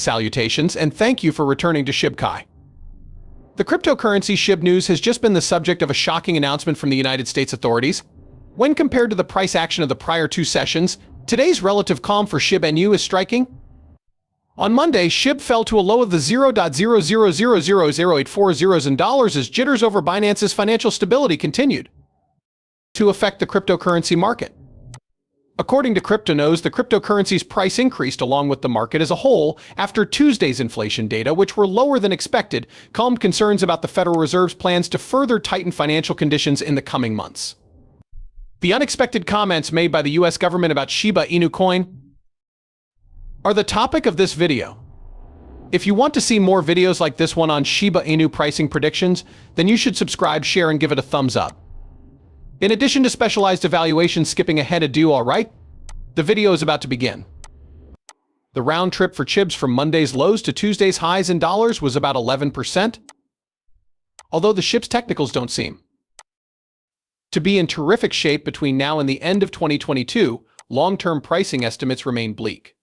Salutations, and thank you for returning to Shib. The cryptocurrency Shib news has just been the subject of a shocking announcement from the United States authorities. When compared to the price action of the prior two sessions, today's relative calm for Shiba Inu is striking. On Monday, Shib fell to a low of the 0.00000840 zeros in dollars as jitters over Binance's financial stability continued to affect the cryptocurrency market. According to CryptoNows, the cryptocurrency's price increased along with the market as a whole after Tuesday's inflation data, which were lower than expected, calmed concerns about the Federal Reserve's plans to further tighten financial conditions in the coming months. The unexpected comments made by the US government about Shiba Inu coin are the topic of this video. If you want to see more videos like this one on Shiba Inu pricing predictions, then you should subscribe, share, and give it a thumbs up. In addition to specialized evaluations, skipping ahead a do all right? The video is about to begin. The round trip for Shibs from Monday's lows to Tuesday's highs in dollars was about 11%. Although the Shib's technicals don't seem to be in terrific shape between now and the end of 2022, long-term pricing estimates remain bleak.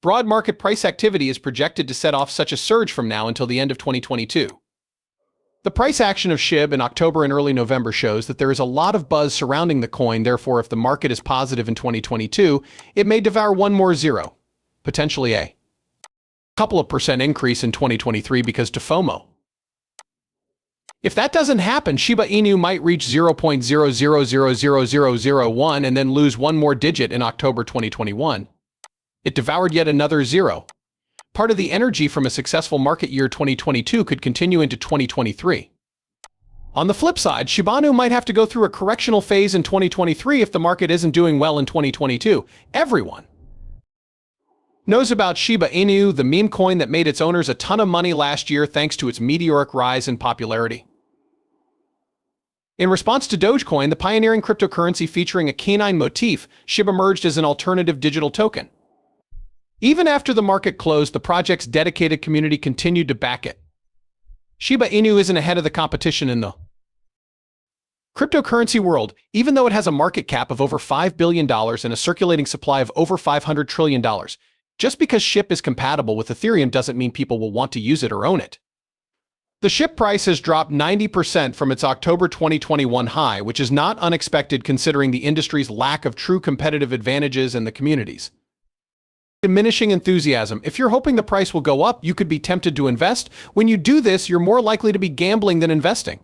Broad market price activity is projected to set off such a surge from now until the end of 2022. The price action of Shib in October and early November shows that there is a lot of buzz surrounding the coin. Therefore, if the market is positive in 2022, it may devour one more zero, potentially a couple of percent increase in 2023 because to FOMO. If that doesn't happen, Shiba Inu might reach 0.00000001 and then lose one more digit in October 2021. It devoured yet another zero. Part of the energy from a successful market year 2022 could continue into 2023. On the flip side, Shiba Inu might have to go through a correctional phase in 2023 if the market isn't doing well in 2022. Everyone knows about Shiba Inu, the meme coin that made its owners a ton of money last year thanks to its meteoric rise in popularity. In response to Dogecoin, the pioneering cryptocurrency featuring a canine motif, Shib emerged as an alternative digital token. Even after the market closed, the project's dedicated community continued to back it. Shiba Inu isn't ahead of the competition in the cryptocurrency world, even though it has a market cap of over $5 billion and a circulating supply of over $500 trillion. Just because Shib is compatible with Ethereum doesn't mean people will want to use it or own it. The Shib price has dropped 90% from its October 2021 high, which is not unexpected considering the industry's lack of true competitive advantages and the community's diminishing enthusiasm. If you're hoping the price will go up, you could be tempted to invest. When you do this, you're more likely to be gambling than investing.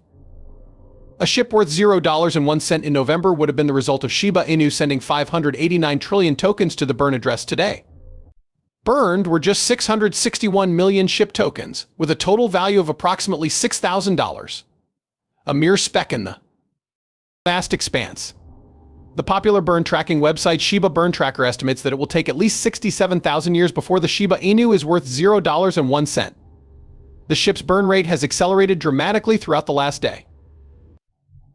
A Shib worth $0.01 in November would have been the result of Shiba Inu sending 589 trillion tokens to the burn address today. Burned were just 661 million Shib tokens, with a total value of approximately $6,000. A mere speck in the vast expanse. The popular burn tracking website Shiba Burn Tracker estimates that it will take at least 67,000 years before the Shiba Inu is worth $0.01. The Shib's burn rate has accelerated dramatically throughout the last day.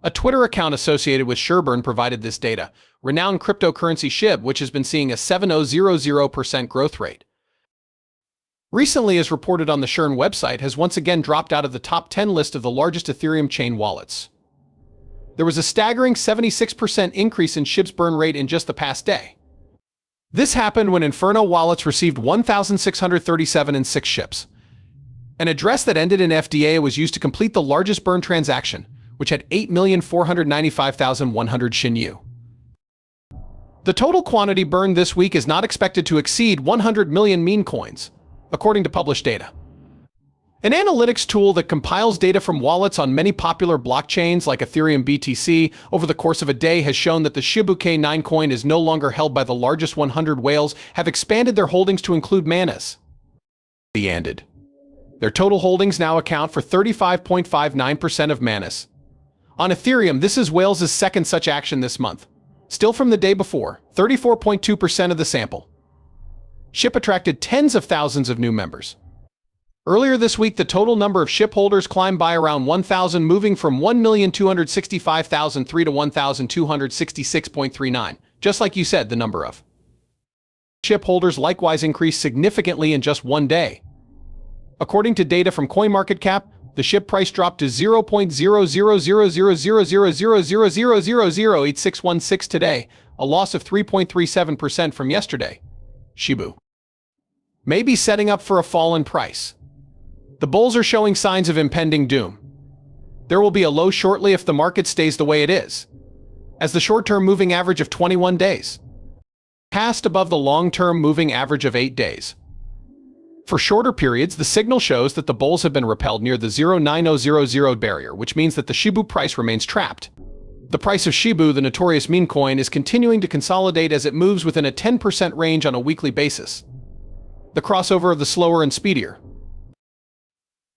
A Twitter account associated with SureBurn provided this data. Renowned cryptocurrency Shib, which has been seeing a 7,000% growth rate, recently, as reported on the Shurn website, has once again dropped out of the top 10 list of the largest Ethereum chain wallets. There was a staggering 76% increase in Shib's burn rate in just the past day. This happened when Inferno wallets received 1,637 and 6 Shibs. An address that ended in FDA was used to complete the largest burn transaction, which had 8,495,100 Shin. The total quantity burned this week is not expected to exceed 100 million meme coins, according to published data. An analytics tool that compiles data from wallets on many popular blockchains like Ethereum BTC over the course of a day has shown that the Shiba9 coin is no longer held by the largest 100 whales, have expanded their holdings to include Manas. Their total holdings now account for 35.59% of Manas. On Ethereum, this is whales' second such action this month. Still from the day before, 34.2% of the sample. Shib attracted tens of thousands of new members. Earlier this week, the total number of Shib holders climbed by around 1,000, moving from 1,265,003 to 1,266.39. Just like you said, the number of Shib holders likewise increased significantly in just one day. According to data from CoinMarketCap, the Shib price dropped to 0.00000000008616 today, a loss of 3.37% from yesterday. Shibu may be setting up for a fall in price. The bulls are showing signs of impending doom. There will be a low shortly if the market stays the way it is, as the short-term moving average of 21 days passed above the long-term moving average of 8 days. For shorter periods, the signal shows that the bulls have been repelled near the 0.9000 barrier, which means that the Shibu price remains trapped. The price of Shibu, the notorious meme coin, is continuing to consolidate as it moves within a 10% range on a weekly basis. The crossover of the slower and speedier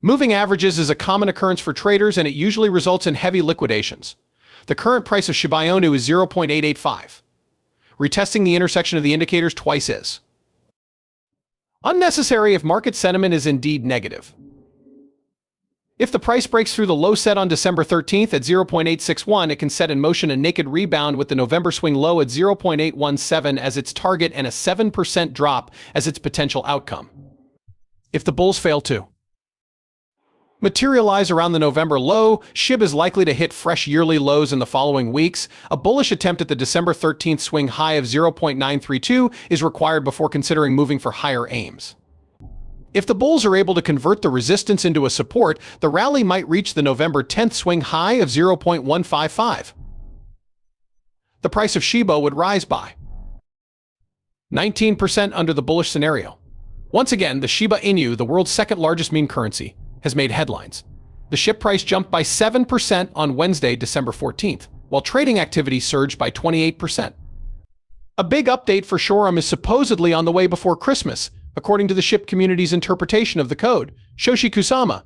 moving averages is a common occurrence for traders, and it usually results in heavy liquidations. The current price of Shiba Inu is 0.885. Retesting the intersection of the indicators twice is unnecessary if market sentiment is indeed negative. If the price breaks through the low set on December 13th at 0.861, it can set in motion a naked rebound with the November swing low at 0.817 as its target and a 7% drop as its potential outcome. If the bulls fail to materialize around the November low, Shib is likely to hit fresh yearly lows in the following weeks. A bullish attempt at the December 13th swing high of 0.932 is required before considering moving for higher aims. If the bulls are able to convert the resistance into a support, the rally might reach the November 10th swing high of 0.155. The price of Shiba would rise by 19% under the bullish scenario. Once again, the Shiba Inu, the world's second largest meme currency, has made headlines. The SHIB price jumped by 7% on Wednesday, December 14th, while trading activity surged by 28%. A big update for Shorum is supposedly on the way before Christmas, according to the SHIB community's interpretation of the code, Shoshi Kusama.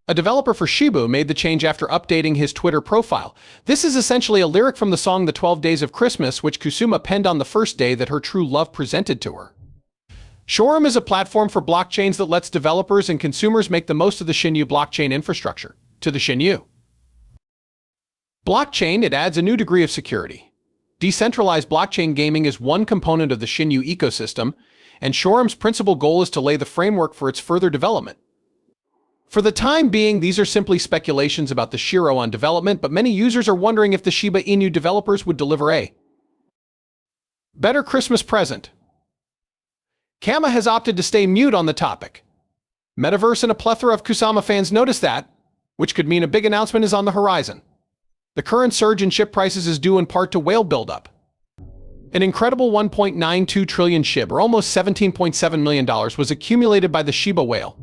A developer for Shibu made the change after updating his Twitter profile. This is essentially a lyric from the song The 12 Days of Christmas, which Kusama penned on the first day that her true love presented to her. Shorum is a platform for blockchains that lets developers and consumers make the most of the Shinyu blockchain infrastructure. To the Shinyu blockchain, it adds a new degree of security. Decentralized blockchain gaming is one component of the Shinyu ecosystem, and Shorum's principal goal is to lay the framework for its further development. For the time being, these are simply speculations about the Shiro on development, but many users are wondering if the Shiba Inu developers would deliver a better Christmas present. Kama has opted to stay mute on the topic. Metaverse and a plethora of Kusama fans notice that, which could mean a big announcement is on the horizon. The current surge in SHIB prices is due in part to whale buildup. An incredible 1.92 trillion SHIB, or almost $17.7 million, was accumulated by the Shiba whale.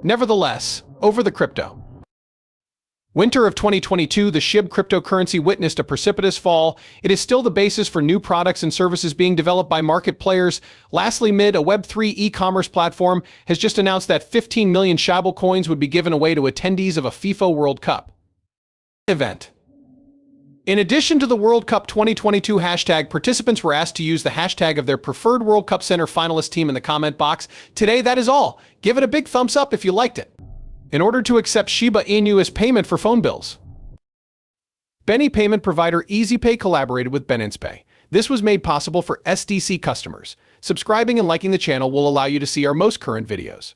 Nevertheless, over the crypto winter of 2022, the SHIB cryptocurrency witnessed a precipitous fall. It is still the basis for new products and services being developed by market players. Lastly, a Web3 e-commerce platform has just announced that 15 million Shiba coins would be given away to attendees of a FIFA World Cup event. In addition to the World Cup 2022 hashtag, participants were asked to use the hashtag of their preferred World Cup Center finalist team in the comment box. Today, that is all. Give it a big thumbs up if you liked it. In order to accept Shiba Inu as payment for phone bills, Benny payment provider EasyPay collaborated with BinancePay. This was made possible for SDC customers. Subscribing and liking the channel will allow you to see our most current videos.